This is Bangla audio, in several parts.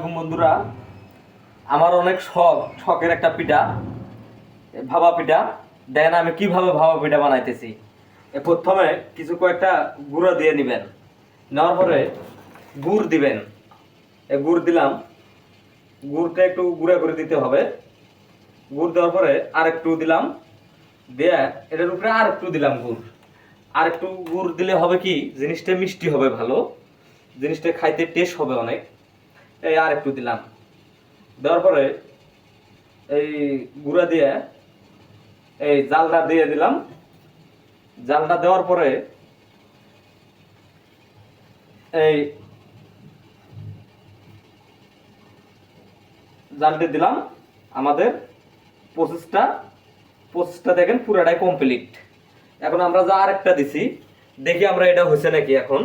আলাইকুম বন্ধুরা। আমার অনেক শখের একটা পিঠা, ভাপা পিঠা। দেখেন আমি কিভাবে ভাপা পিঠা বানাইতেছি। প্রথমে কয়েকটা গুঁড়ো দিয়ে নেবেন, নেওয়ার পরে গুড় দিবেন। গুড় দিলাম, গুড়টা একটু গুঁড়া করে দিতে হবে। গুড় দেওয়ার পরে আর একটু দিলাম, দিয়ে এটার উপরে আর একটু দিলাম গুড়। আর একটু গুড় দিলে হবে কি, জিনিসটা মিষ্টি হবে, ভালো জিনিসটা খাইতে টেস্ট হবে অনেক। এই আর একটু দিলাম, দেওয়ার পরে এই গুঁড়া দিয়ে এই জালটা দিয়ে দিলাম। জালটা দেওয়ার পরে এই জালটি দিলাম। আমাদের প্রসেসটা দেখেন পুরাটাই কমপ্লিট। এখন আমরা যা আরেকটা দিছি, দেখি আমরা এটা হয়েছে নাকি। এখন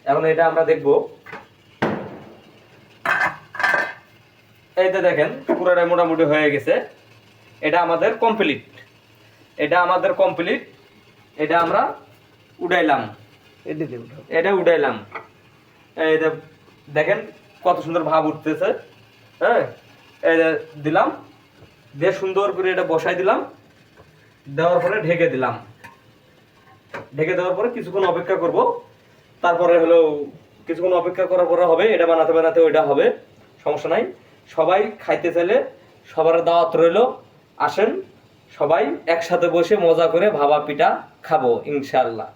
এখন এটা আমরা দেখব। এইটা দেখেন পুরাটাই মোটামুটি হয়ে গেছে। এটা আমাদের কমপ্লিট, এটা আমরা উঠাইলাম, এটা উঠাইলাম। এই যে দেখেন কত সুন্দর ভাব উঠতেছে। হ্যাঁ, এই যে দিলাম, দিয়ে সুন্দর করে এটা বসাই দিলাম। দেওয়ার পরে ঢেকে দিলাম। ঢেকে দেওয়ার পরে কিছুক্ষণ অপেক্ষা করব। তারপরে হলো কিছুক্ষণ অপেক্ষা করার পরে হবে, এটা বানাতে বানাতে ওইটা হবে, সমস্যা নাই। সবাই খাইতে চাইলে সবার দাওয়াত রইলো, আসেন সবাই একসাথে বসে মজা করে ভাপা পিঠা খাবো ইনশাআল্লাহ।